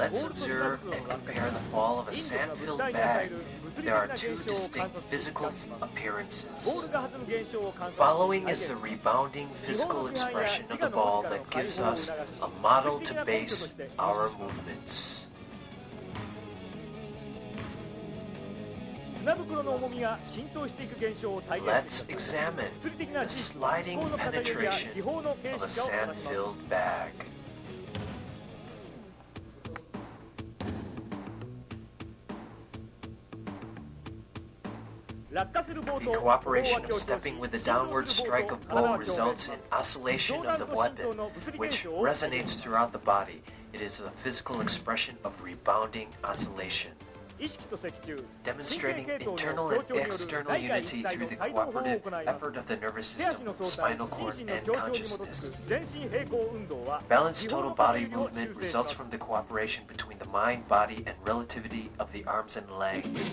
Let's observe and compare the fall of a sand-filled bag. There are two distinct physical appearances. Following is the rebounding physical expression of the ball that gives us a model to base our movements. Let's examine the sliding penetration of a sand-filled bag. The cooperation of stepping with the downward strike of bow results in oscillation of the weapon, which resonates throughout the body. It is the physical expression of rebounding oscillation, demonstrating internal and external unity through the cooperative effort of the nervous system, spinal cord, and consciousness. Balanced total body movement results from the cooperation between the mind, body, and relativity of the arms and legs.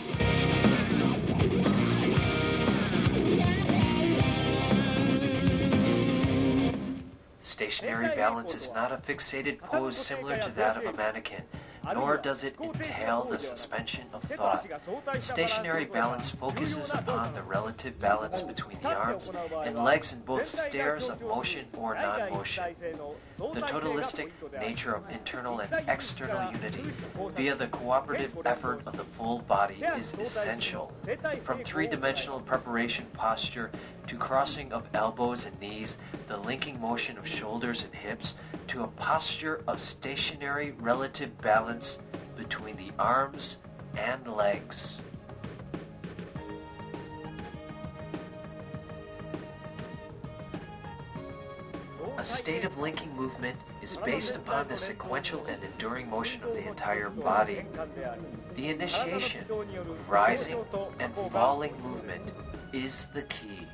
Stationary balance is not a fixated pose similar to that of a mannequin, nor does it entail the suspension of thought. Stationary balance focuses upon the relative balance between the arms and legs in both states of motion or non-motion. The totalistic nature of internal and external unity via the cooperative effort of the full body is essential. From three-dimensional preparation posture to crossing of elbows and knees, the linking motion of shoulders and hips, to a posture of stationary relative balance between the arms and legs. A state of linking movement is based upon the sequential and enduring motion of the entire body. The initiation of rising and falling movement is the key.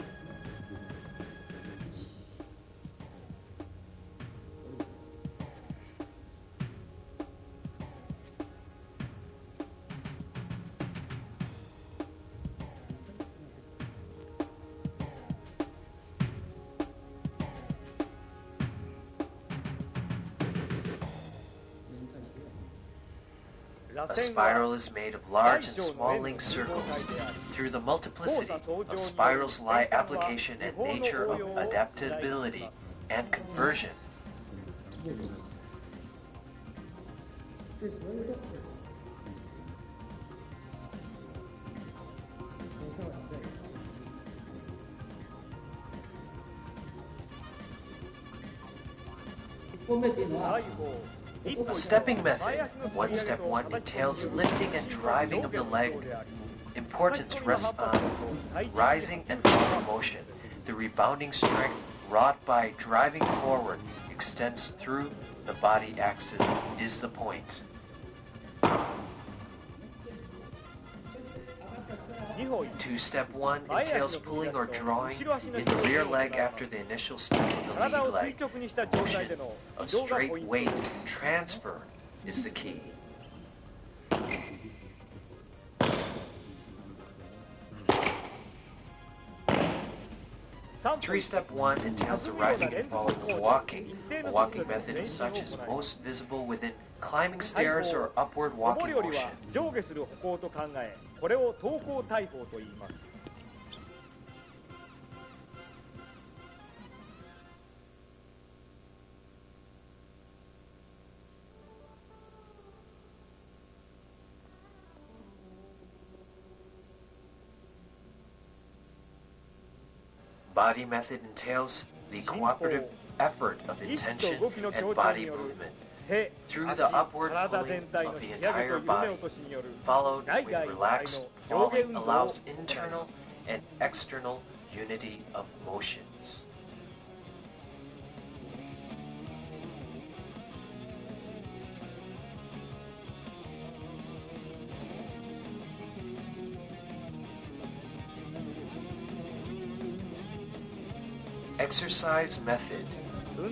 A spiral is made of large and small linked circles. Through the multiplicity of spirals lie application and nature of adaptability and conversion. A stepping method, one step one, entails lifting and driving of the leg. Importance rests on rising and falling motion. The rebounding strength wrought by driving forward extends through the body axis is the point. Two-step one entails pulling or drawing in the rear leg after the initial step of the lead leg. Motion of straight weight transfer is the key. Three-step one entails the rising and falling of walking. A walking method is such as most visible within climbing stairs or upward walking motion. Body method entails the cooperative effort of intention and body movement through the upward pulling of the entire body, followed with relaxed falling allows internal and external unity of motions. Exercise method.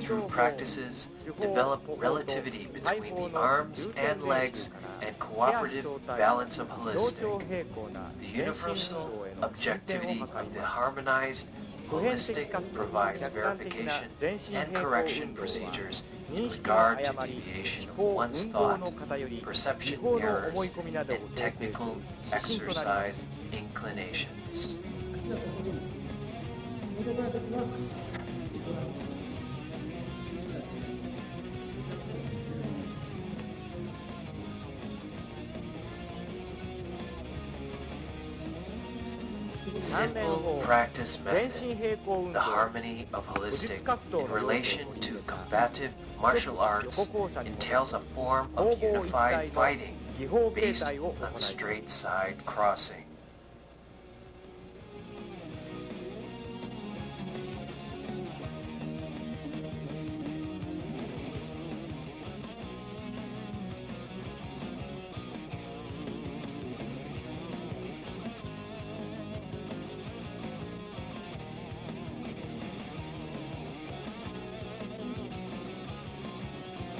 Through practices, develop relativity between the arms and legs and cooperative balance of holistic. The universal objectivity of the harmonized holistic, provides verification and correction procedures in regard to deviation of one's thought, perception errors, and technical exercise inclinations. Simple practice method, the harmony of holistic in relation to combative martial arts entails a form of unified fighting based on straight side crossing.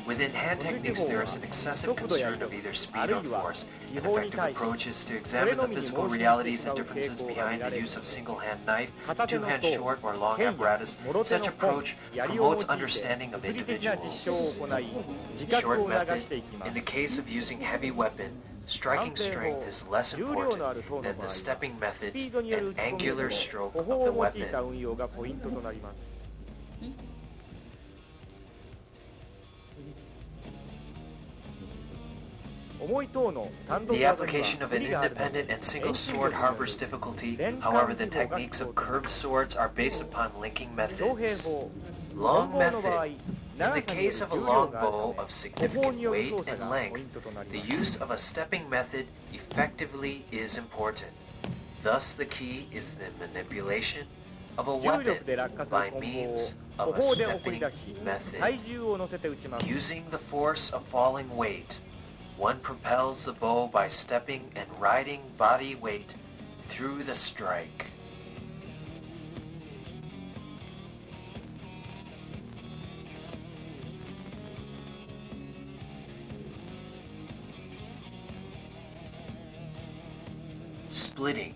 Within hand techniques, there is an excessive concern of either speed or force. An effective approach is to examine the physical realities and differences behind the use of single-hand knife, two-hand short or long apparatus. Such approach promotes understanding of individuals. Short method. In the case of using heavy weapon, striking strength is less important than the stepping methods and angular stroke of the weapon. The application of an independent and single sword harbors difficulty. However, the techniques of curved swords are based upon linking methods. Long method. In the case of a long bow of significant weight and length, the use of a stepping method effectively is important. Thus, the key is the manipulation of a weapon by means of a stepping method. Using the force of falling weight, one propels the bow by stepping and riding body weight through the strike. Splitting,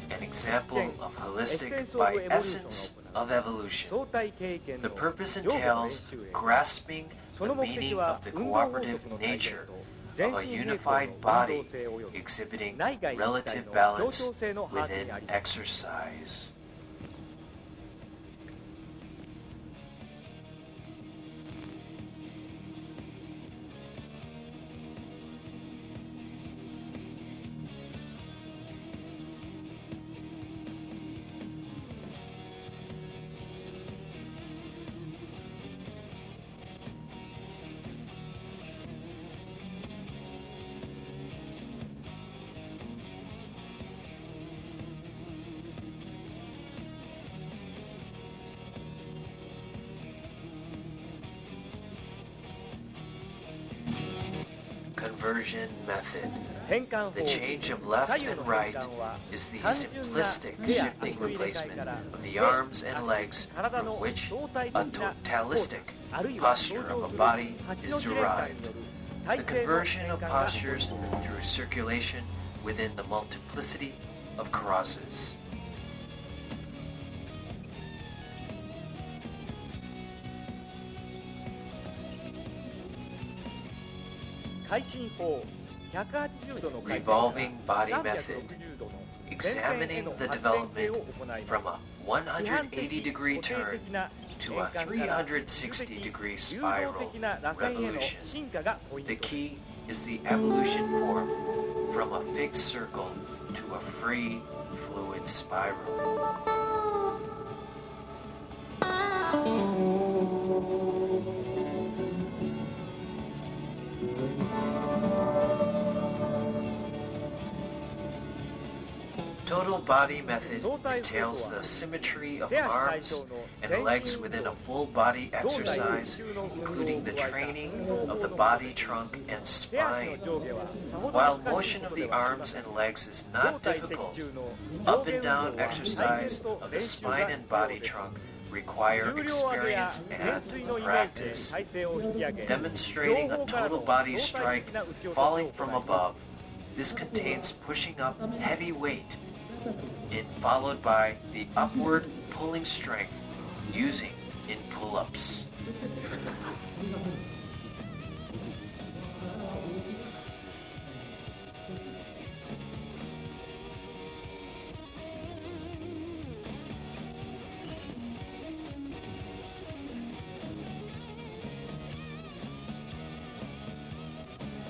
an example of holistic by essence of evolution. The purpose entails grasping the meaning of the cooperative nature of a unified body exhibiting relative balance within exercise. Conversion method. The change of left and right is the simplistic shifting replacement of the arms and legs from which a totalistic posture of a body is derived. The conversion of postures through circulation within the multiplicity of crosses. Revolving body method, examining the development from a 180-degree turn to a 360-degree spiral revolution. The key is the evolution form from a fixed circle to a free fluid spiral. Total body method entails the symmetry of arms and legs within a full body exercise, including the training of the body trunk and spine. While motion of the arms and legs is not difficult, up and down exercise of the spine and body trunk require experience and practice. Demonstrating a total body strike falling from above, this contains pushing up heavy weight, followed by the upward pulling strength using in pull-ups.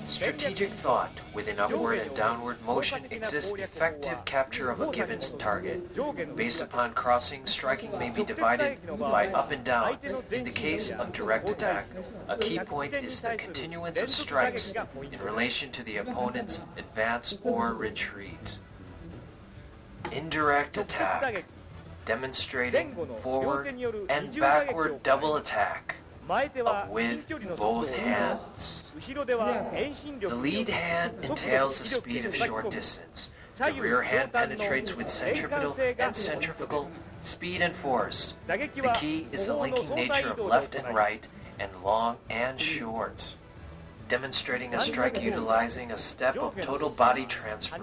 Strategic thought within upward and downward motion exists effective capture of a given target. Based upon crossing, striking may be divided by up and down. In the case of direct attack, a key point is the continuance of strikes in relation to the opponent's advance or retreat. Indirect attack, demonstrating forward and backward double attack with both hands. The lead hand entails the speed of short distance. The rear hand penetrates with centripetal and centrifugal speed and force. The key is the linking nature of left and right, and long and short, demonstrating a strike utilizing a step of total body transfer.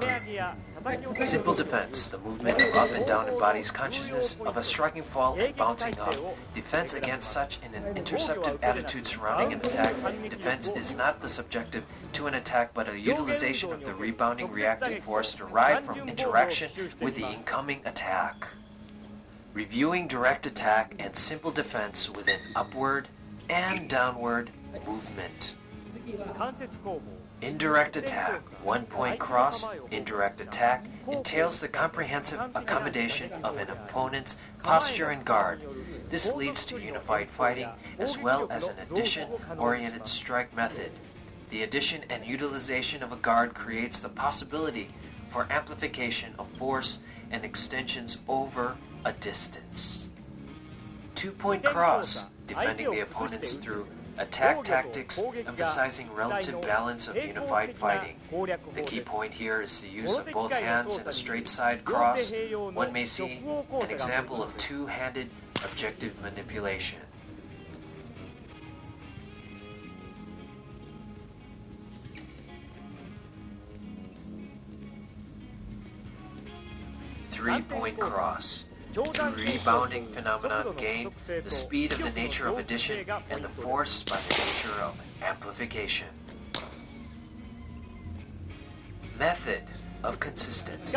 Simple defense, the movement of up and down embodies consciousness of a striking fall and bouncing up. Defense against such an interceptive attitude surrounding an attack. Defense is not the subjective to an attack, but a utilization of the rebounding reactive force derived from interaction with the incoming attack. Reviewing direct attack and simple defense with an upward and downward movement. Indirect attack, one-point cross. Indirect attack entails the comprehensive accommodation of an opponent's posture and guard. This leads to unified fighting as well as an addition-oriented strike method. The addition and utilization of a guard creates the possibility for amplification of force and extensions over a distance. Two-point cross, defending the opponents through attack tactics, emphasizing relative balance of unified fighting. The key point here is the use of both hands in a straight side cross. One may see an example of two-handed objective manipulation. Three-point cross. The rebounding phenomenon gain the speed of the nature of addition and the force by the nature of amplification. Method of consistent,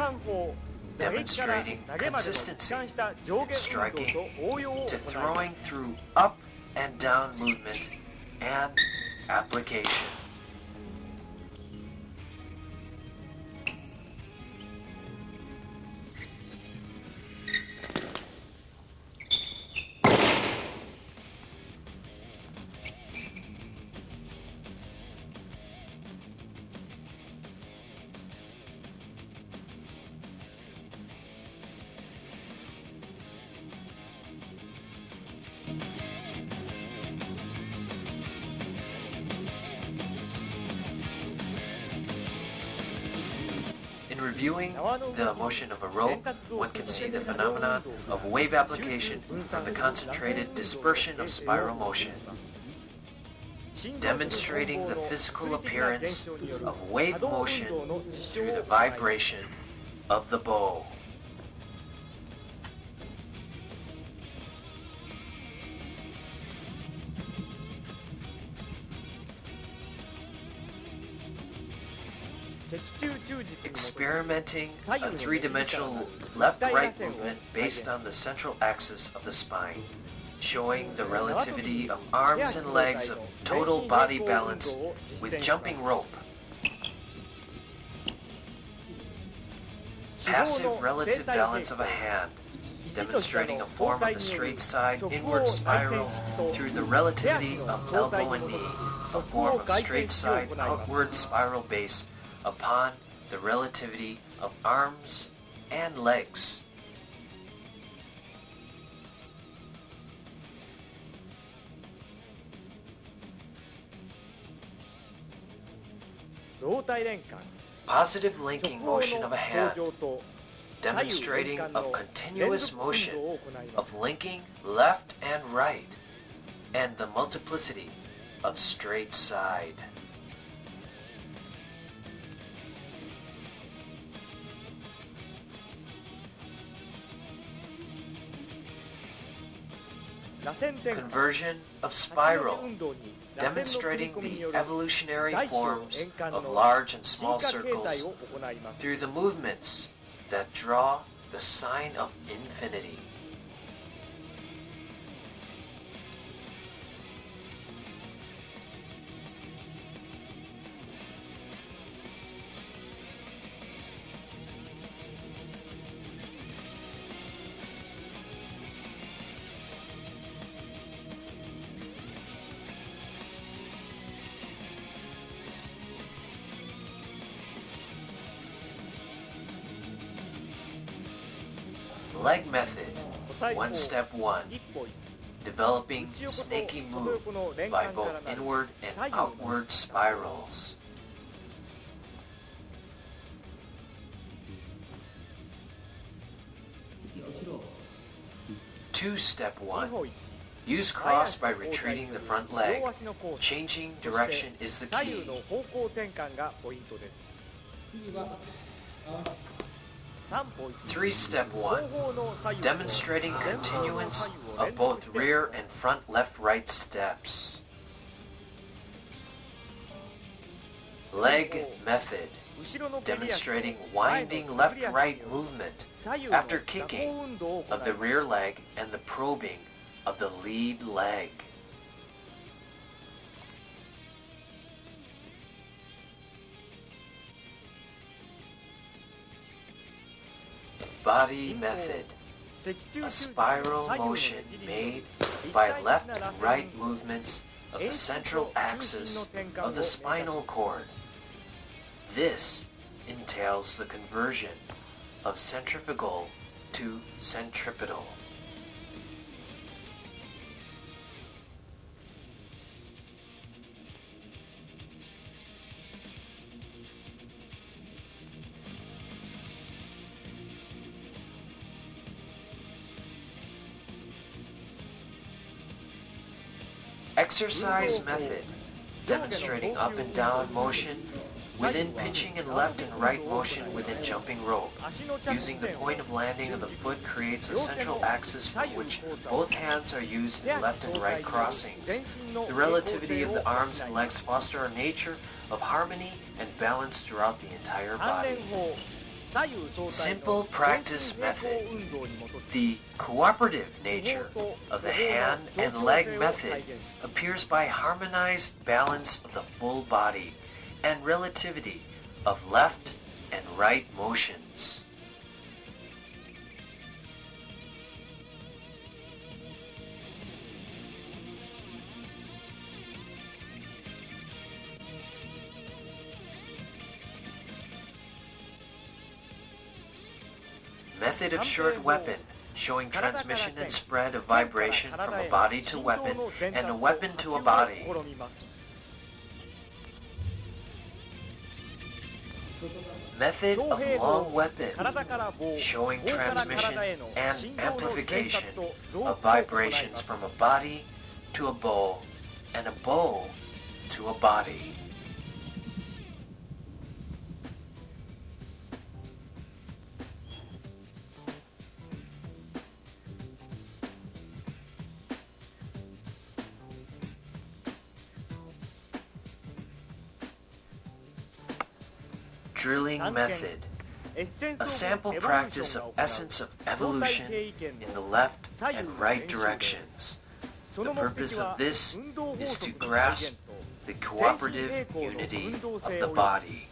demonstrating consistency in striking to throwing through up and down movement and application. In reviewing the motion of a rope, one can see the phenomenon of wave application from the concentrated dispersion of spiral motion, demonstrating the physical appearance of wave motion through the vibration of the bow. Experimenting a three-dimensional left-right movement based on the central axis of the spine, showing the relativity of arms and legs of total body balance with jumping rope. Passive relative balance of a hand, demonstrating a form of the straight side inward spiral through the relativity of elbow and knee, a form of straight side outward spiral base upon the relativity of arms and legs. Positive linking motion of a hand, demonstrating of continuous motion of linking left and right, and the multiplicity of straight side. Conversion of spiral, demonstrating the evolutionary forms of large and small circles through the movements that draw the sign of infinity. Leg method, 1 step 1, developing snaky move by both inward and outward spirals. 2 step 1, use cross by retreating the front leg. Changing direction is the key. 3 step 1, demonstrating continuance of both rear and front left-right steps. Leg method, demonstrating winding left-right movement after kicking of the rear leg and the probing of the lead leg. Body method, a spiral motion made by left and right movements of the central axis of the spinal cord. This entails the conversion of centrifugal to centripetal. Exercise method, demonstrating up and down motion within pitching and left and right motion within jumping rope. Using the point of landing of the foot creates a central axis from which both hands are used in left and right crossings. The relativity of the arms and legs foster a nature of harmony and balance throughout the entire body. Simple practice method. The cooperative nature of the hand and leg method appears by harmonized balance of the full body and relativity of left and right motions. Method of short weapon, showing transmission and spread of vibration from a body to weapon and a weapon to a body. Method of long weapon, showing transmission and amplification of vibrations from a body to a bow and a bow to a body. Drilling method, a sample practice of essence of evolution in the left and right directions. The purpose of this is to grasp the cooperative unity of the body.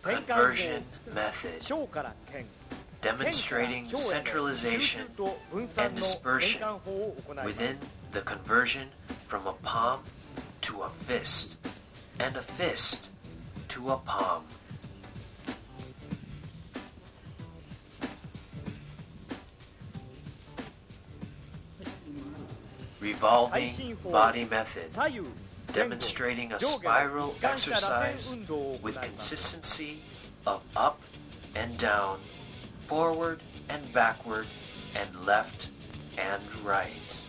Conversion method, demonstrating centralization and dispersion within the conversion from a palm to a fist and a fist to a palm. Revolving body method, demonstrating a spiral exercise with consistency of up and down, forward and backward, and left and right.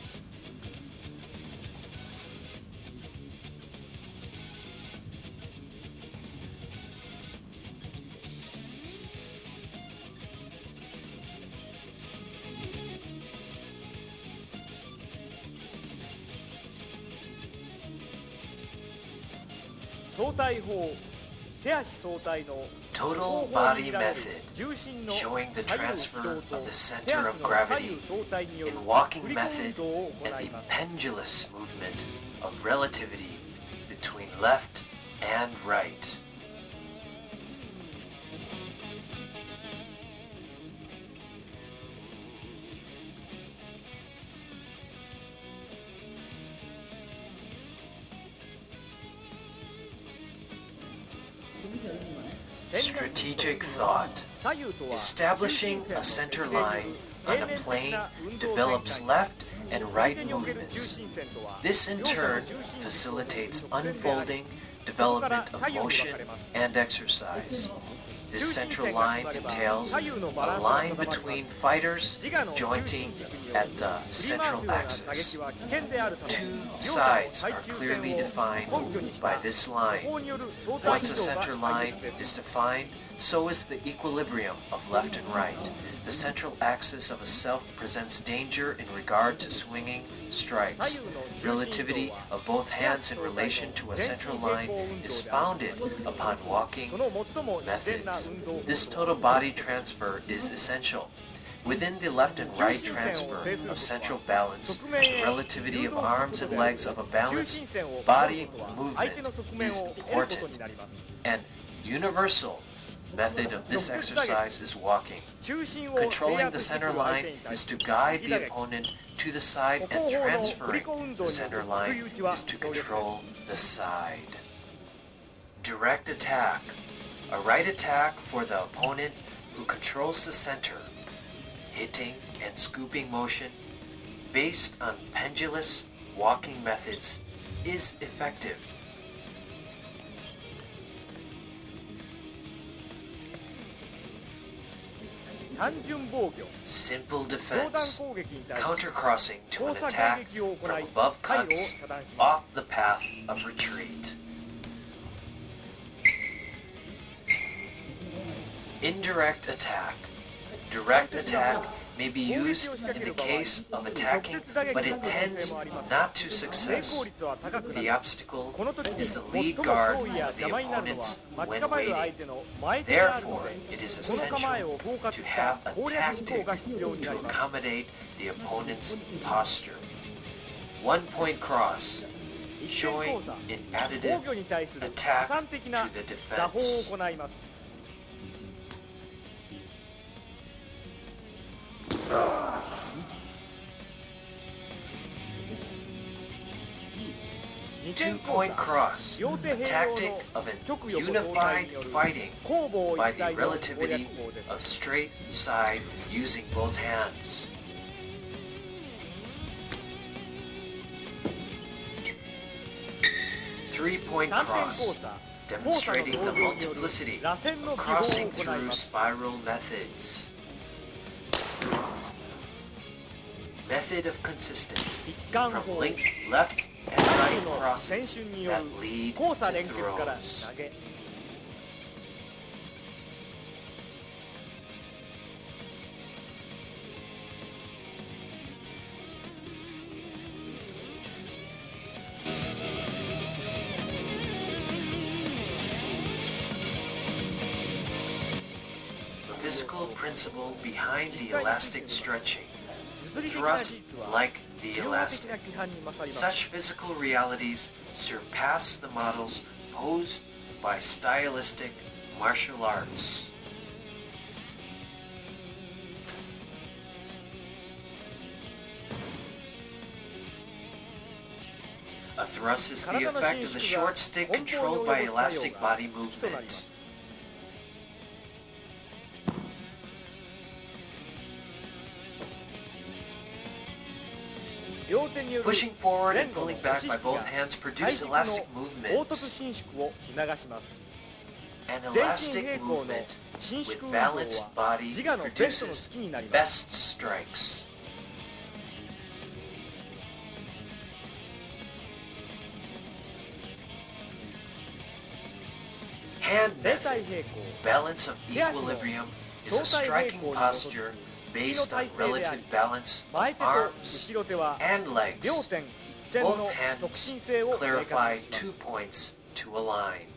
Total body method, showing the transfer of the center of gravity in walking method and the pendulous movement of relativity between left and right. Strategic thought. Establishing a center line on a plane develops left and right movements. This in turn facilitates unfolding, development of motion and exercise. This central line entails a line between fighters jointing at the central axis. Two sides are clearly defined by this line. Once a center line is defined, so is the equilibrium of left and right. The central axis of a self presents danger in regard to swinging strikes. Relativity of both hands in relation to a central line is founded upon walking methods. This total body transfer is essential. Within the left and right transfer of central balance, the relativity of arms and legs of a balanced body movement is important. An universal method of this exercise is walking. Controlling the center line is to guide the opponent to the side, and transferring the center line is to control the side. Direct attack. A right attack for the opponent who controls the center. Hitting and scooping motion based on pendulous walking methods is effective. Simple defense, countercrossing to an attack from above cuts off the path of retreat. Indirect attack. Direct attack may be used in the case of attacking, but it tends not to success. The obstacle is the lead guard of the opponents when waiting. Therefore, it is essential to have a tactic to accommodate the opponent's posture. One-point cross, showing an additive attack to the defense. Two-point cross, a tactic of an unified fighting by the relativity of straight side using both hands. Three-point cross, demonstrating the multiplicity of crossing through spiral methods. Method of consistent, from linked left and right crosses that lead to throws. The physical principle behind the elastic stretching. Thrust like the elastic. Such physical realities surpass the models posed by stylistic martial arts. A thrust is the effect of the short stick controlled by elastic body movement. Pushing forward and pulling back by both hands produce elastic movements. An elastic movement with balanced body produces best strikes. Hand method, balance of equilibrium, is a striking posture based on relative balance of arms and legs. Both hands clarify 2 points to align.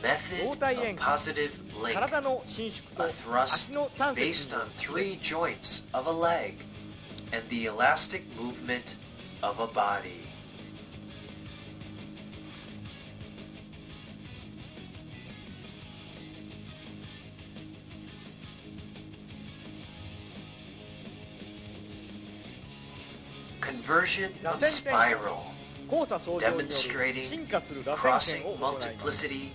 Method of positive link, a thrust based on 3 joints of a leg and the elastic movement of a body. Conversion of spiral, demonstrating crossing multiplicity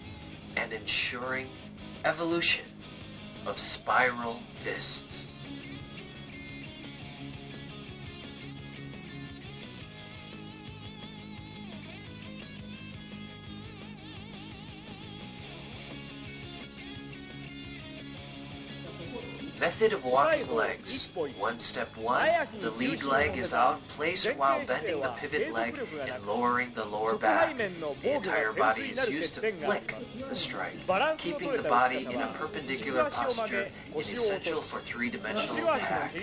and ensuring evolution of spiral fists. Method of walking legs. 1 step 1. The lead leg is out, placed while bending the pivot leg and lowering the lower back. The entire body is used to flick the strike. Keeping the body in a perpendicular posture is essential for 3-dimensional attack.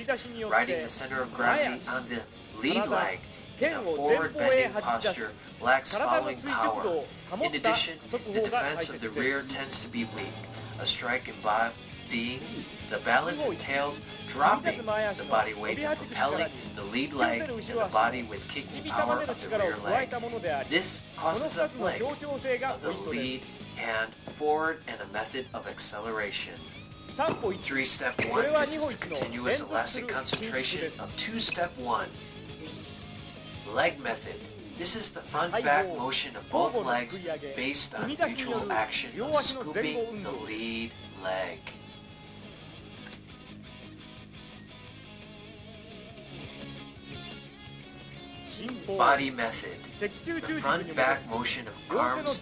Riding the center of gravity on the lead leg in a forward bending posture lacks following power. In addition, the defense of the rear tends to be weak. A strike embodying the balance entails dropping the body weight and propelling the lead leg and the body with kicking power of the rear leg. This causes a flick of the lead hand forward and a method of acceleration. 3 step 1. This is the continuous elastic concentration of 2 step 1. Leg method. This is the front-back motion of both legs based on mutual action of scooping the lead leg. Body method. The front-back motion of arms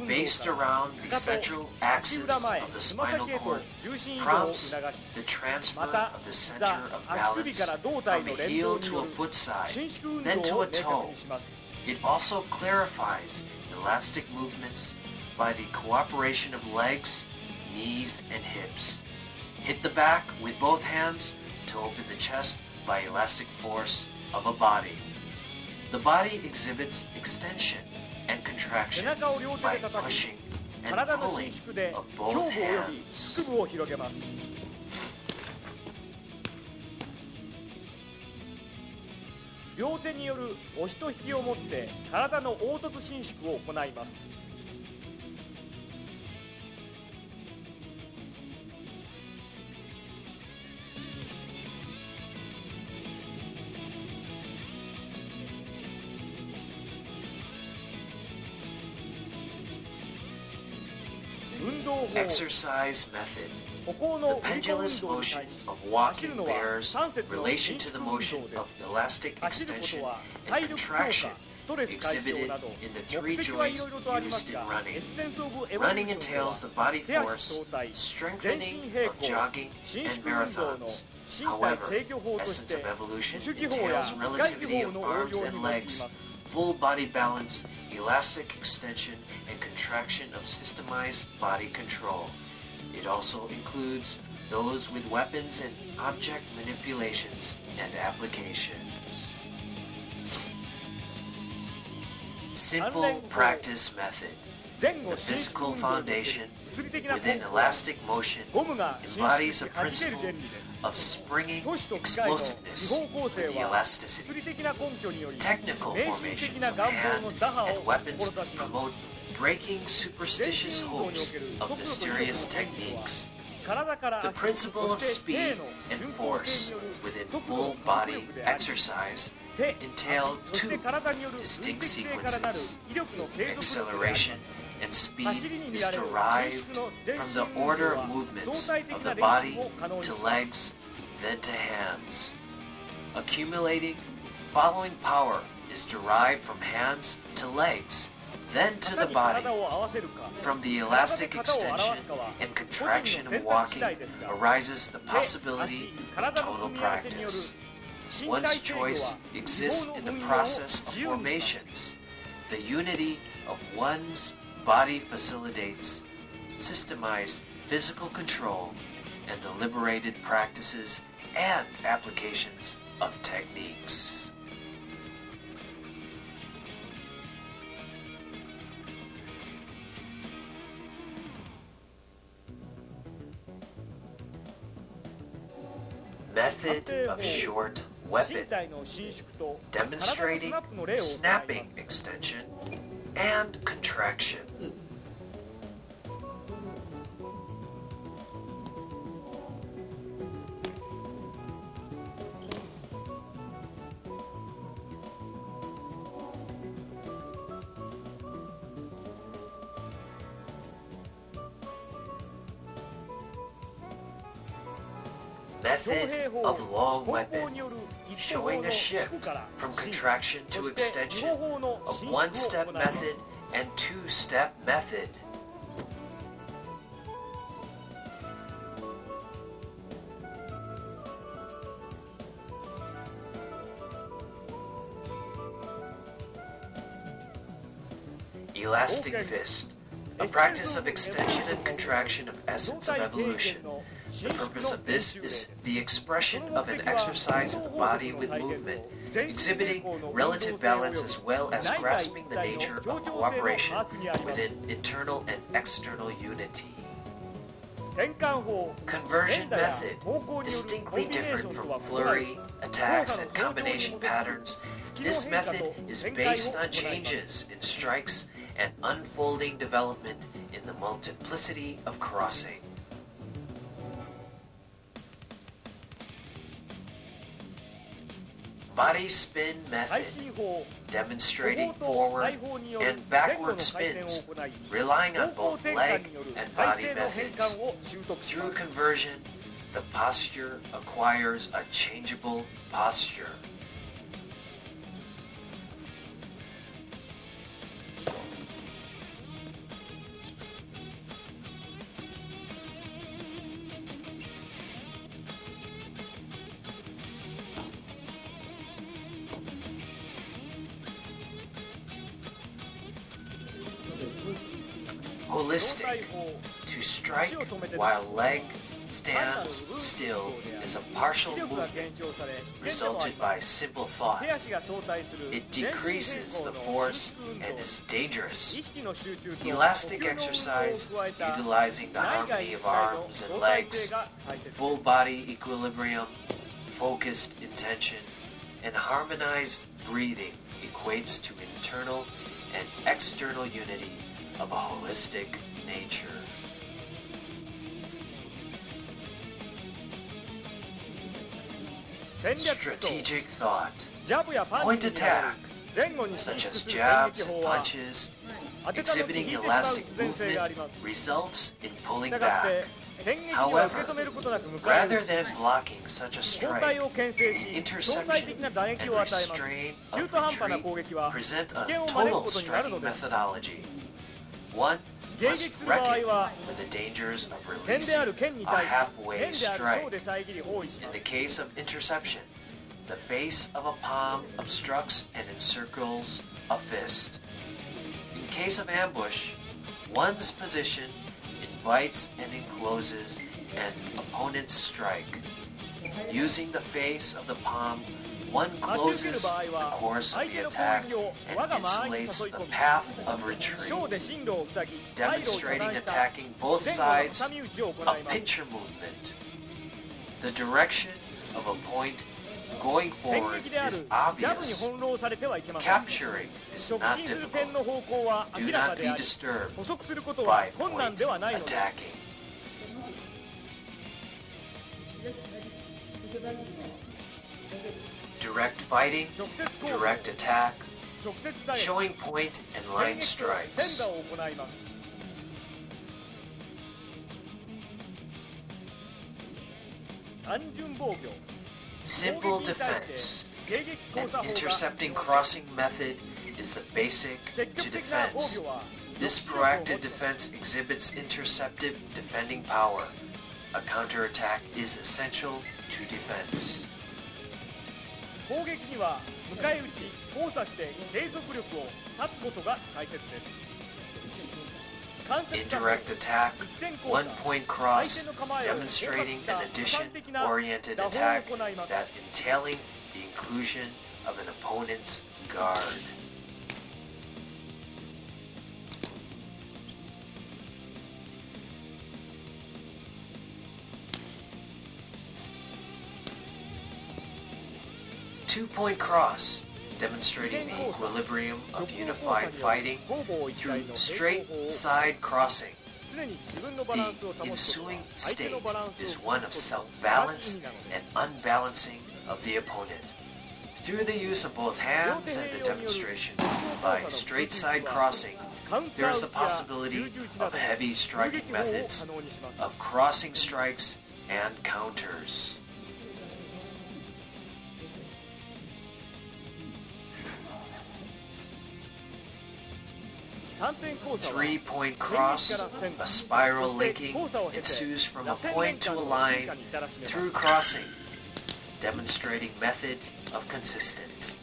based around the central axis of the spinal cord prompts the transfer of the center of balance from a heel to a foot side, then to a toe. It also clarifies elastic movements by the cooperation of legs, knees, and hips. Hit the back with both hands to open the chest by elastic force of a body. The body exhibits extension and contraction by pushing and pulling of both hands. 両手による押しと引きをもって体の凹凸伸縮を行います。Exercise method. The pendulous motion of walking bears relation to the motion of elastic extension and contraction exhibited in the 3 joints used in running. Running entails the body force, strengthening of jogging, and marathons. However, essence of evolution entails relativity of arms and legs, full body balance, elastic extension, and contraction of systemized body control. It also includes those with weapons and object manipulations and applications. Simple practice method. The physical foundation within elastic motion embodies a principle of springing explosiveness with the elasticity. Technical formations of hand and weapons promote breaking superstitious hopes of mysterious techniques. The principle of speed and force within full body exercise entail 2 distinct sequences. Acceleration and speed is derived from the order of movements of the body to legs, then to hands. Accumulating, following power is derived from hands to legs, then to the body. From the elastic extension and contraction of walking arises the possibility of total practice. One's choice exists in the process of formations. The unity of one's body facilitates systemized physical control and the liberated practices and applications of techniques. Method of short weapon, demonstrating snapping extension and contraction. Method of long weapon, showing a shift from contraction to extension of one-step method and two-step method. Elastic fist, a practice of extension and contraction of essence of evolution. The purpose of this is the expression of an exercise of the body with movement, exhibiting relative balance as well as grasping the nature of cooperation within internal and external unity. Conversion method, distinctly different from flurry, attacks, and combination patterns. This method is based on changes in strikes and unfolding development in the multiplicity of crossing. Body spin method, demonstrating forward and backward spins, relying on both leg and body methods. Through conversion, the posture acquires a changeable posture. Holistic, to strike while leg stands still is a partial movement resulted by simple thought. It decreases the force and is dangerous. Elastic exercise utilizing the harmony of arms and legs, full body equilibrium, focused intention, and harmonized breathing equates to internal and external unity of a holistic nature. Strategic thought, point attack, such as jabs and punches, exhibiting elastic movement, results in pulling back. However, rather than blocking such a strike, interception and restraint of retreat present a total striking methodology. One must reckon with the dangers of releasing a halfway strike. In the case of interception, the face of a palm obstructs and encircles a fist. In case of ambush, one's position invites and encloses an opponent's strike. Using the face of the palm, one closes the course of the attack and insulates the path of retreat, demonstrating attacking both sides of pincher movement. The direction of a point going forward is obvious. Capturing is not difficult. Do not be disturbed by point attacking. Direct fighting, direct attack, showing point and line strikes. Simple defense. An intercepting crossing method is the basic to defense. This proactive defense exhibits interceptive defending power. A counterattack is essential to defense. 攻撃には迎え撃ち、交差して継続力を断つことが大切です。 Indirect attack, one-point cross, demonstrating an addition-oriented attack that entailing the inclusion of an opponent's guard. Two-point cross, demonstrating the equilibrium of unified fighting through straight side crossing. The ensuing state is one of self-balance and unbalancing of the opponent. Through the use of both hands and the demonstration by straight side crossing, there is the possibility of heavy striking methods, of crossing strikes and counters. Three-point cross, a spiral linking ensues from a point to a line through crossing, demonstrating method of consistent.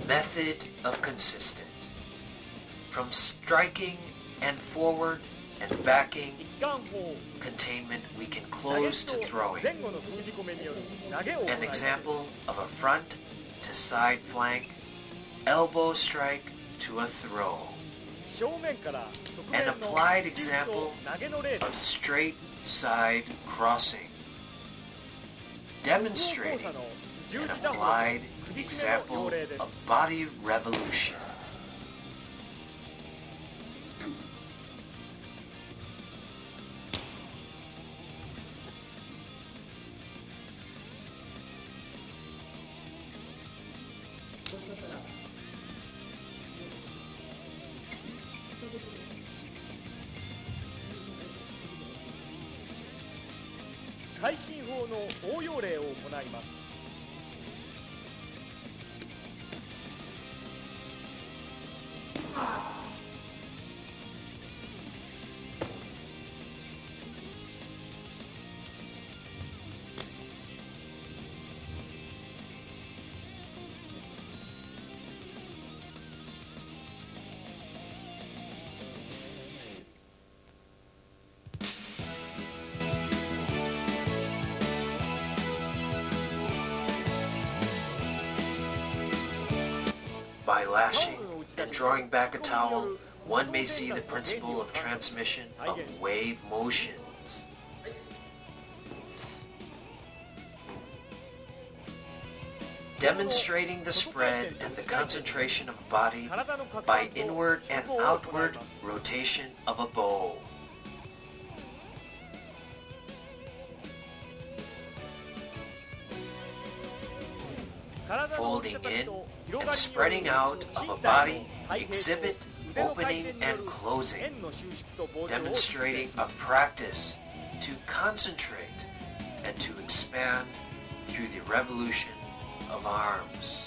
Method of consistent. From striking and forward and backing, containment we can close to throwing. An example of a front to side flank, elbow strike to a throw. An applied example of straight side crossing. Demonstrating an applied example of body revolution. By lashing and drawing back a towel, one may see the principle of transmission of wave motions. Demonstrating the spread and the concentration of a body by inward and outward rotation of a bow. Folding in and spreading out of a body exhibit opening and closing, demonstrating a practice to concentrate and to expand through the revolution of arms.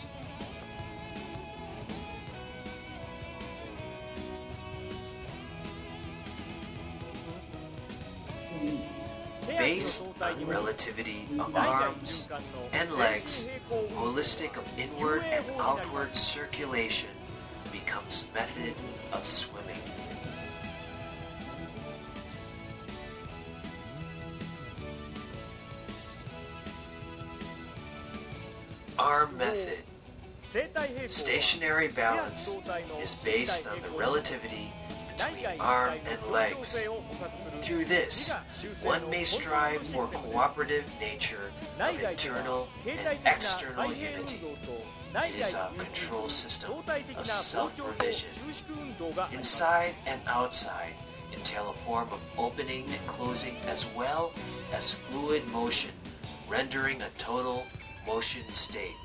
Based on relativity of arms and legs, holistic of inward and outward circulation becomes method of swimming. Arm method. Stationary balance is based on the relativity between arm and legs. Through this, one may strive for cooperative nature of internal and external unity. It is a control system of self-revision. Inside and outside entail a form of opening and closing as well as fluid motion, rendering a total motion state.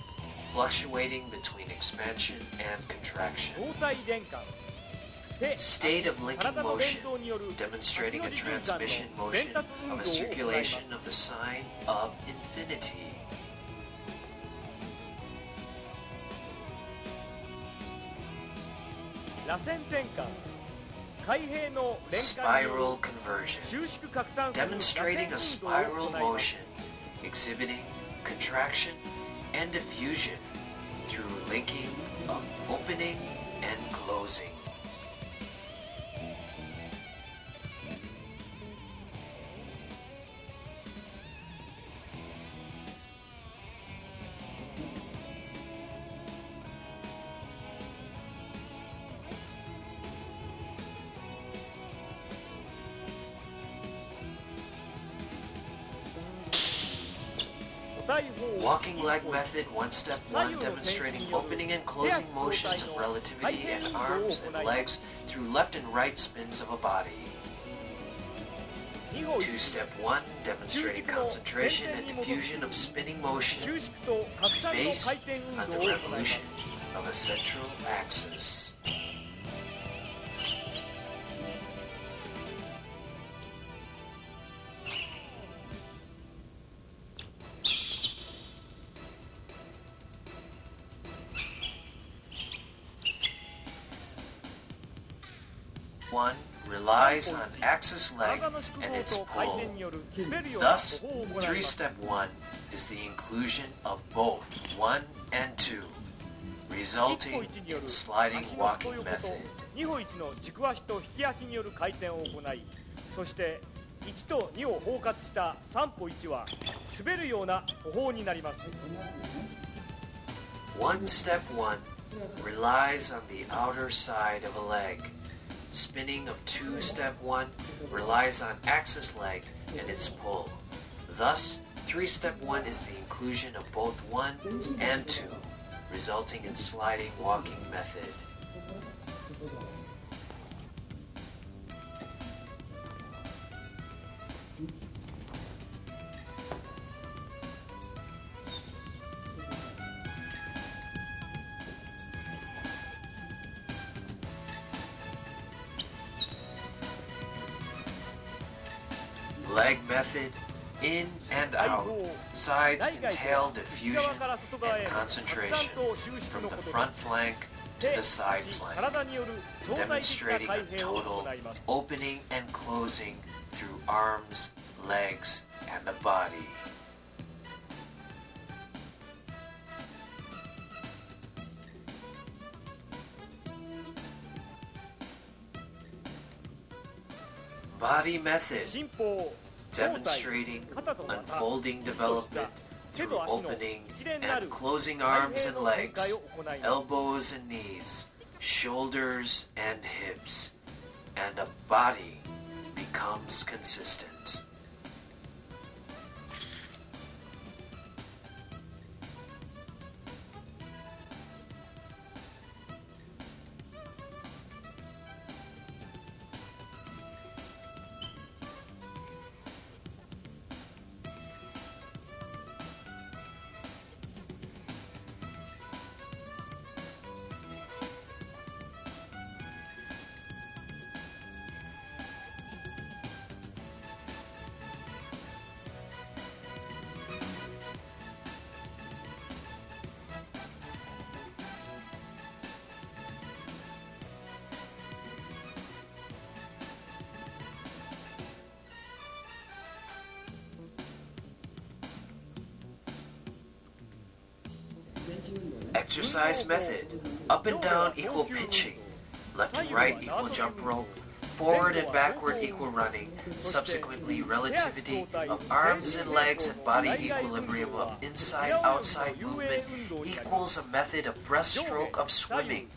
fluctuating between expansion and contraction. 動体連関 State of linking motion, demonstrating a transmission motion of a circulation of the sign of infinity. Spiral conversion, demonstrating a spiral motion, exhibiting contraction and diffusion through linking of opening and closing. Walking leg method, step 1, demonstrating opening and closing motions of relativity in arms and legs through left and right spins of a body. 2, step 1, demonstrating concentration and diffusion of spinning motion based on the revolution of a central axis. One relies on axis leg and its pull. Thus, 3 step 1 is the inclusion of both 1 and 2, resulting in sliding walking method. 2歩1の軸足と引き足による回転を行い、そして1と2を包括した3歩1は滑るような歩法になります。1 step 1 relies on the outer side of a leg. Spinning of 2 step 1 relies on axis leg and its pull. Thus, 3 step 1 is the inclusion of both 1 and 2, resulting in sliding walking method. Leg method, in and out. Sides entail diffusion and concentration from the front flank to the side flank, demonstrating a total opening and closing through arms, legs, and the body. Body method, demonstrating unfolding development through opening and closing arms and legs, elbows and knees, shoulders and hips, and a body becomes consistent. Exercise method, up and down equal pitching, left and right equal jump rope, forward and backward equal running, subsequently relativity of arms and legs and body equilibrium of inside-outside movement equals a method of breaststroke of swimming.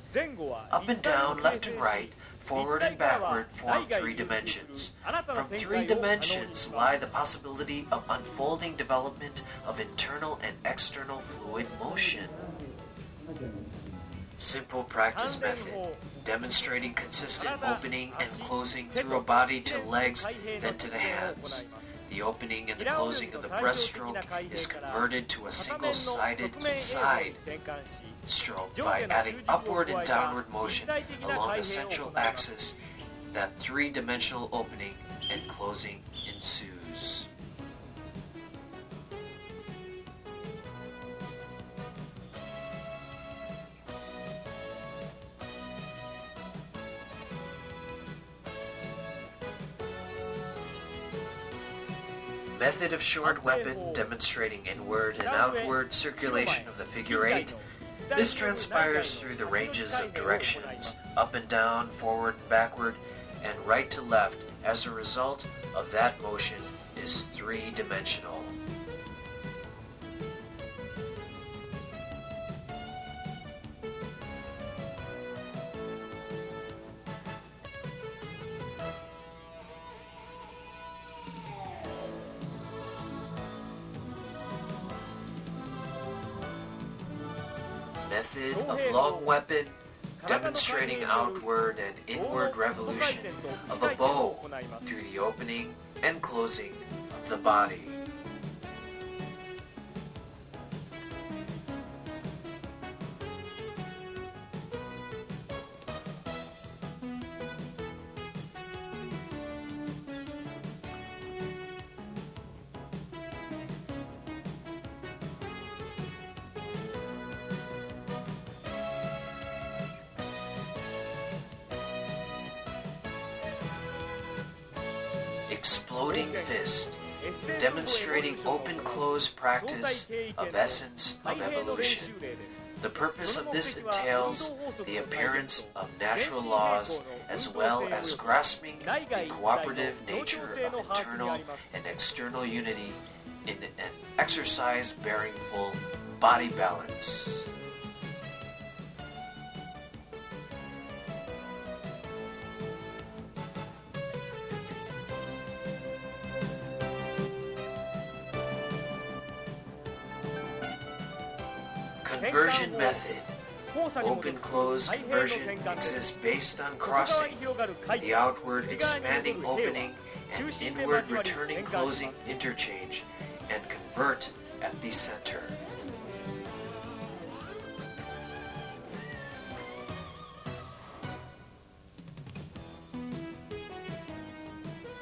Up and down, left and right, forward and backward form 3 dimensions. From 3 dimensions lie the possibility of unfolding development of internal and external fluid motion. Simple practice method, demonstrating consistent opening and closing through a body to legs, then to the hands. The opening and the closing of the breaststroke is converted to a single-sided side stroke by adding upward and downward motion along the central axis. That three-dimensional opening and closing ensues. Method of short weapon demonstrating inward and outward circulation of the figure eight. This transpires through the ranges of directions, up and down, forward and backward, and right to left. As a result of that motion is three-dimensional. Method of long weapon demonstrating outward and inward revolution of a bow through the opening and closing of the body. Exploding fist, demonstrating open-close practice of essence of evolution. The purpose of this entails the appearance of natural laws as well as grasping the cooperative nature of internal and external unity in an exercise bearing full body balance. Conversion method. Open-close conversion exists based on crossing the outward expanding opening and inward returning closing interchange and convert at the center.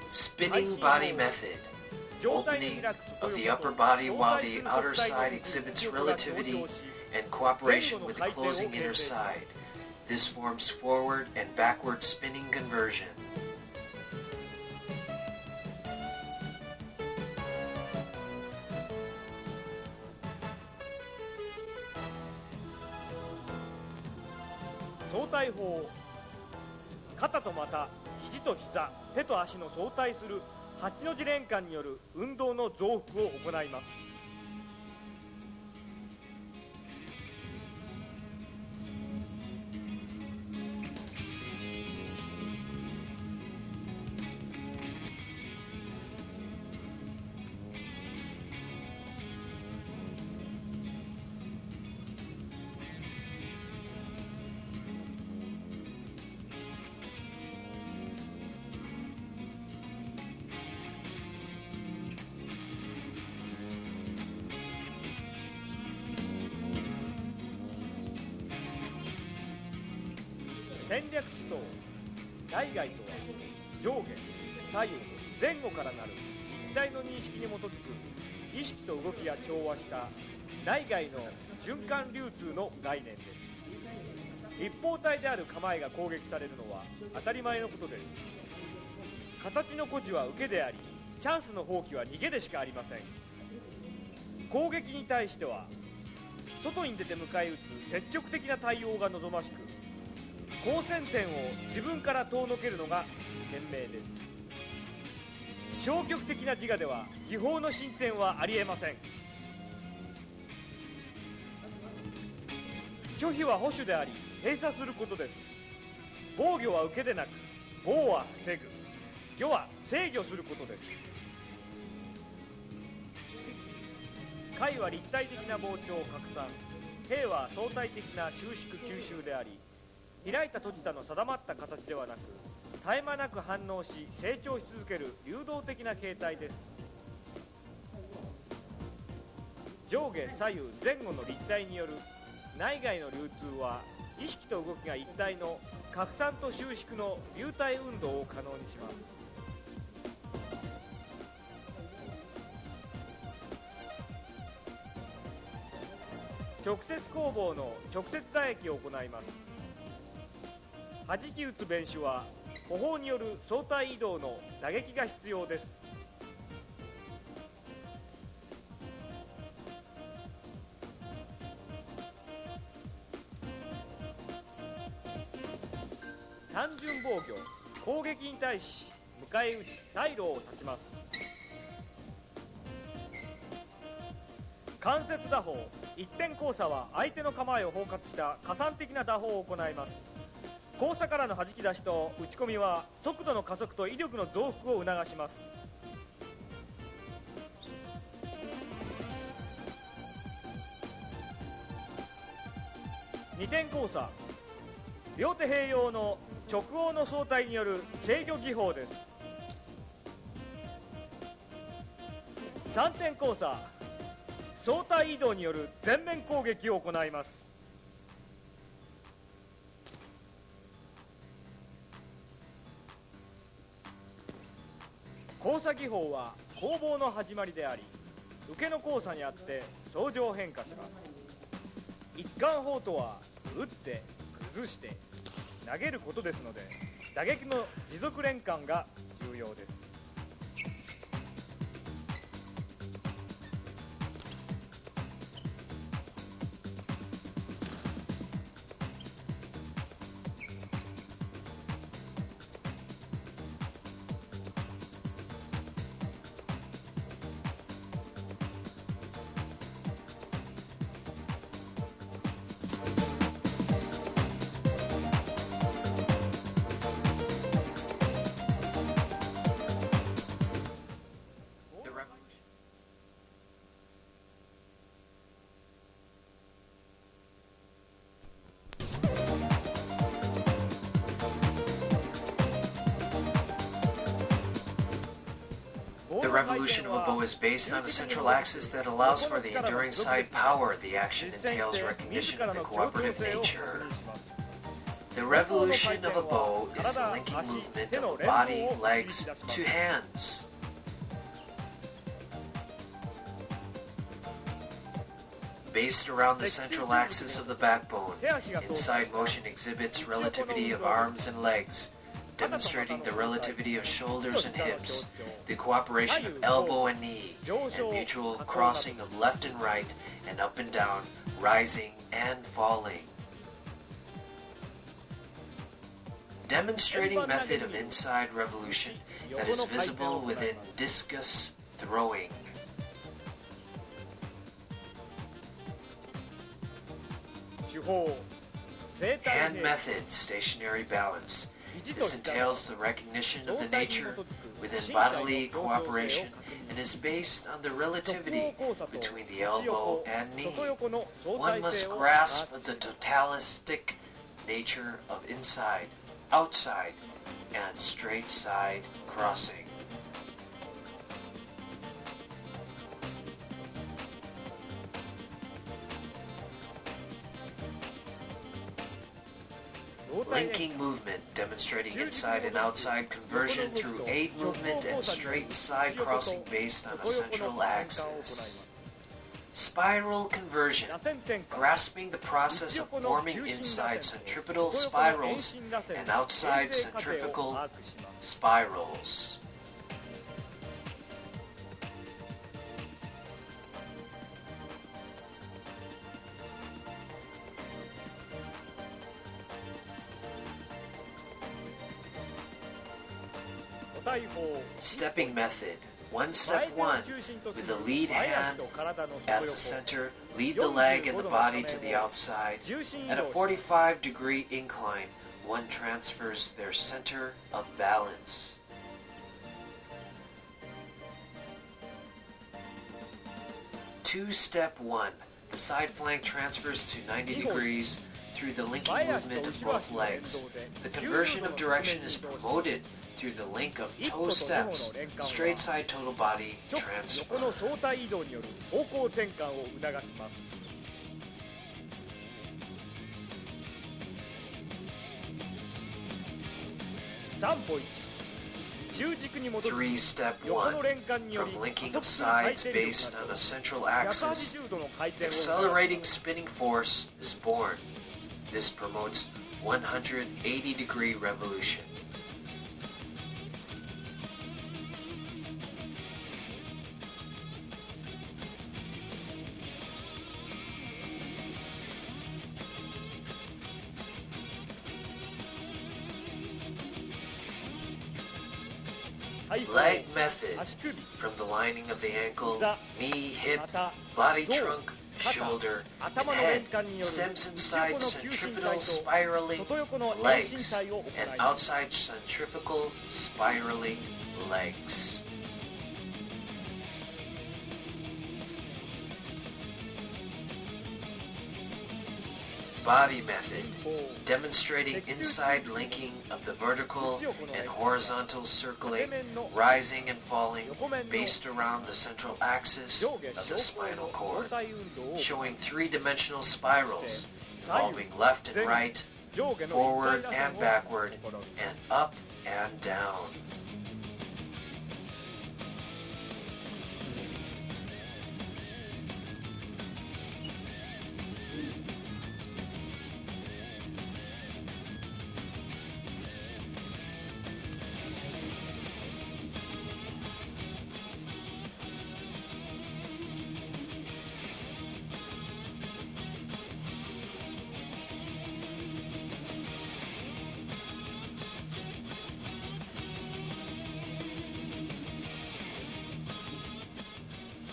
Spinning body method. Opening of the upper body while the outer side exhibits relativity and cooperation with the closing inner side. This forms forward and backward spinning conversion. Kata to mata, hiji to hiza, te to ashi no soutai suru 8の字連環による運動の増幅を行います。戦略思想内外とは上下左右前後からなる一体の認識に基づく意識と動きが調和した内外の循環流通の概念です。一方体である構えが攻撃されるのは当たり前のことです。形の誇示は受けであり、チャンスの放棄は逃げでしかありません。攻撃に対しては外に出て迎え撃つ積極的な対応が望ましく、交戦点を自分から遠のけるのが賢明です。消極的な自我では技法の進展はありえません。拒否は保守であり閉鎖することです。防御は受けでなく、防は防ぐ、御は制御することです。解は立体的な膨張拡散、兵は相対的な収縮吸収であり、開いた閉じたの定まった形ではなく、絶え間なく反応し成長し続ける流動的な形態です。上下左右前後の立体による内外の流通は意識と動きが一体の拡散と収縮の流体運動を可能にします。直接攻防の直接打撃を行います。弾き打つ弁手は歩砲による相対移動の打撃が必要です。単純防御、攻撃に対し迎え撃ち退路を断ちます。間接打法、一点交差は相手の構えを包括した加算的な打法を行います。交差からの弾き出しと打ち込みは速度の加速と威力の増幅を促します。二点交差、両手併用の直応の相対による制御技法です。三点交差、相対移動による全面攻撃を行います。交差技法は攻防の始まりであり、受けの交差にあって相乗変化します。一貫法とは打って崩して投げることですので、打撃の持続連環が重要です。The revolution of a bow is based on a central axis that allows for the enduring side power. The action entails recognition of the cooperative nature. The revolution of a bow is the linking movement of body, legs to hands. Based around the central axis of the backbone, inside motion exhibits relativity of arms and legs, demonstrating the relativity of shoulders and hips, the cooperation of elbow and knee, and mutual crossing of left and right, and up and down, rising and falling. Demonstrating method of inside revolution that is visible within discus throwing. Hand method, stationary balance. This entails the recognition of the nature within bodily cooperation and is based on the relativity between the elbow and knee. One must grasp the totalistic nature of inside, outside, and straight side crossing. Linking movement, demonstrating inside and outside conversion through aid movement and straight side crossing based on a central axis. Spiral conversion, grasping the process of forming inside centripetal spirals and outside centrifugal spirals. Stepping method. One step one, with the lead hand as the center, lead the leg and the body to the outside. At a 45-degree incline, one transfers their center of balance. Two-step one, the side flank transfers to 90 degrees through the linking movement of both legs. The conversion of direction is promoted through the link of toe steps, straight side total body こ transfer. の相対移動による方向転換を促します。3歩1、中軸に戻り 3-step 横の 1. 連関により From 加 linking 速 of する回 sides 転力 based が on a central axis, 180度の回転を accelerating spinning force is born. This promotes 180-degree revolution. Leg method. From the lining of the ankle, knee, hip, body trunk, shoulder, and head stems inside centripetal spiraling legs and outside centrifugal spiraling legs. Body method, demonstrating inside linking of the vertical and horizontal circling, rising and falling based around the central axis of the spinal cord, showing three-dimensional spirals involving left and right, forward and backward, and up and down.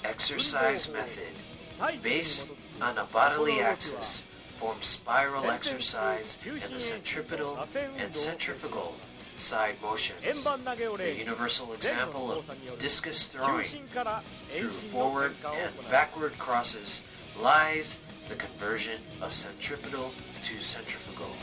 Exercise method, based on a bodily axis, forms spiral exercise in the centripetal and centrifugal side motions. The universal example of discus throwing through forward and backward crosses lies the conversion of centripetal to centrifugal.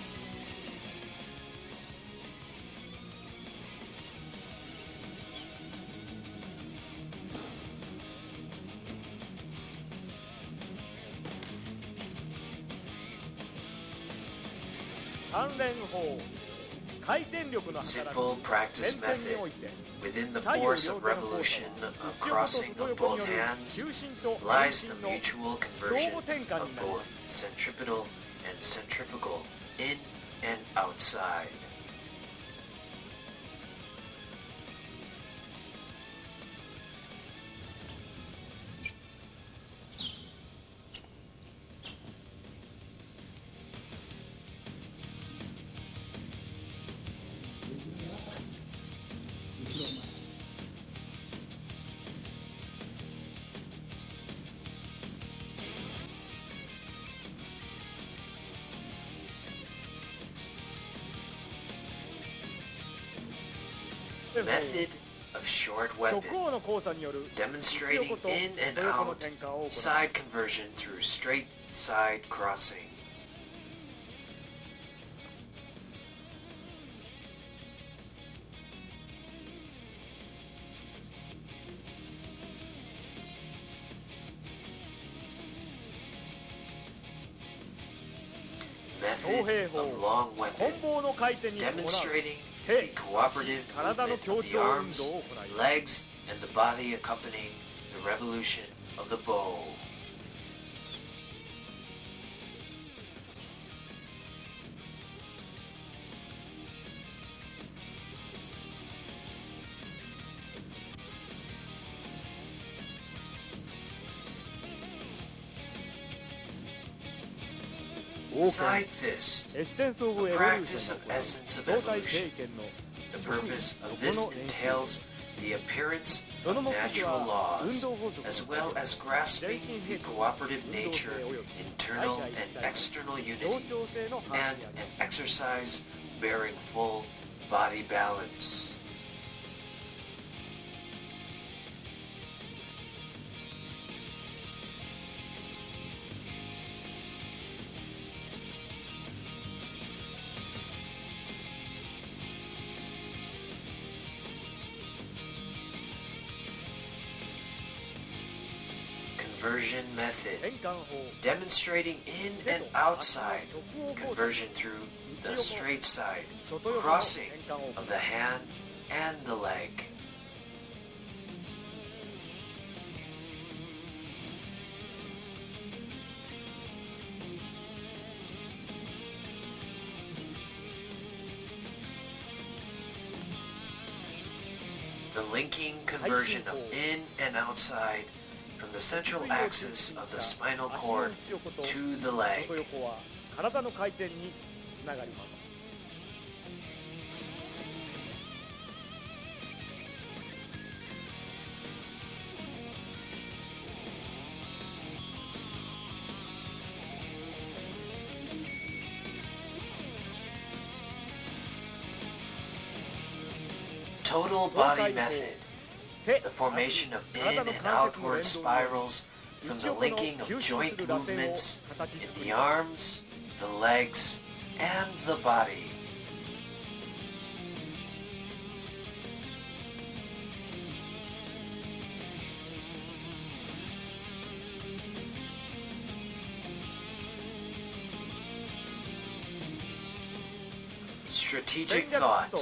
Simple practice method. Within the force of revolution of crossing of both hands lies the mutual conversion of both centripetal and centrifugal in and outside. Method of short weapon, demonstrating in and out side conversion through straight side crossing. Method of long weapon, demonstrating the cooperative movement of the arms, legs, and the body accompanying the revolution of the bow. Side fist, a practice of essence of evolution. The purpose of this entails the appearance of natural laws, as well as grasping the cooperative nature, internal and external unity, and an exercise bearing full body balance. conversion method, 変換法 demonstrating in and outside conversion through the straight side, crossing of the hand and the leg. The linking conversion of in and outside from the central axis of the spinal cord to the 外 leg. 横は体の回転につながります Total body method, 手 the formation of 足 in 体の and 関節の outward 連動に spirals from the linking of joint movements in the arms, the legs, and the body. Strategic thought.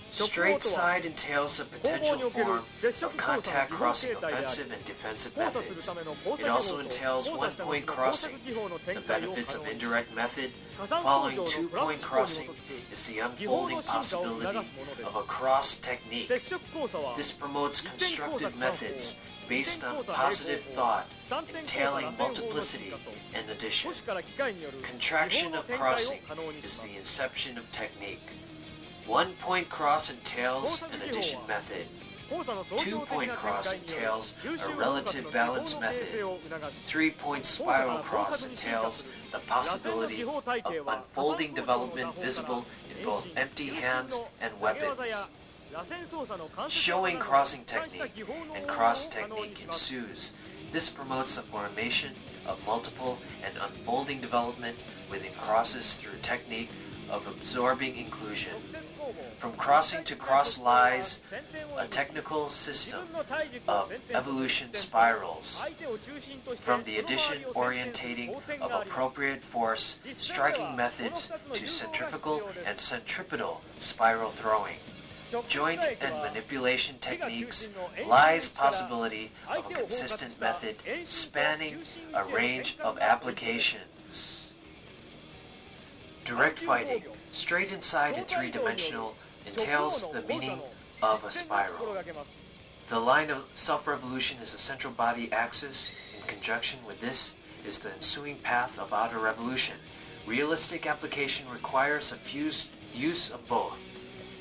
Straight side entails a potential form of contact crossing offensive and defensive 交差する methods. ための交 It 差 also 技法と entails 交差した後 one-point の交 crossing. 錯技法の The 展開を benefits 可 of 能に indirect method 火山 following 工場の two-point プラス crossing 思考に基づ is the く技法 unfolding の進化を促す possibility もので of a cross technique. 接触交差は This promotes 一点交差 constructive 加算 methods 法 based 二 on 点交差 positive 平行法 thought, 三点交差 entailing 螺旋法の進 multiplicity 化と and addition. 都市から機械による技 Contraction 法の of 展開を crossing 可能にし is ます the inception of technique. One-point cross entails an addition method. 交差の相乗的 Two-point な cross 展開による entails 重心 a の動活 relative の技法 balance の method. 形成を促し Three-point spiral cross entails the possibility of unfolding development visible in both empty hands and weapons. Showing crossing technique and cross technique ensues. This promotes the formation of multiple and unfolding development within crosses through technique of absorbing inclusion. From crossing to cross lies a technical system of evolution spirals. From the addition orientating of appropriate force striking methods to centrifugal and centripetal spiral throwing. Joint and manipulation techniques lies possibility of a consistent method spanning a range of applications. Direct fighting, straight inside and three-dimensional, entails the meaning of a spiral. The line of self-revolution is the central body axis. In conjunction with this is the ensuing path of outer revolution. Realistic application requires a use of both.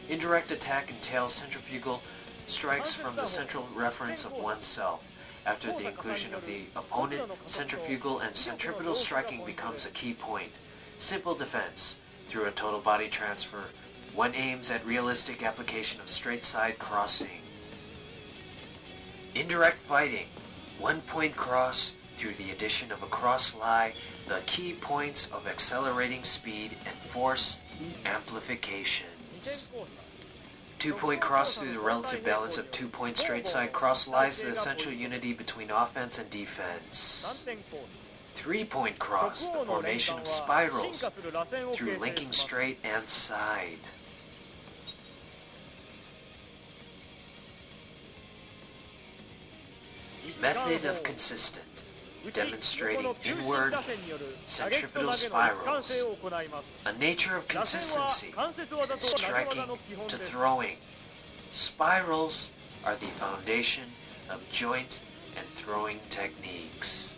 Indirect attack entails centrifugal strikes from the central reference of oneself. After the inclusion of the opponent, centrifugal and centripetal striking becomes a key point. Simple defense. Through a total body transfer, one aims at realistic application of straight side crossing. Indirect fighting. One-point cross through the addition of a cross lie, the key points of accelerating speed and force amplifications. Two-point cross through the relative balance of two-point straight side cross lies the essential unity between offense and defense. Three-point cross, the formation of spirals through linking straight and side. Method of consistent, demonstrating inward centripetal spirals, a nature of consistency, and striking to throwing. Spirals are the foundation of joint and throwing techniques.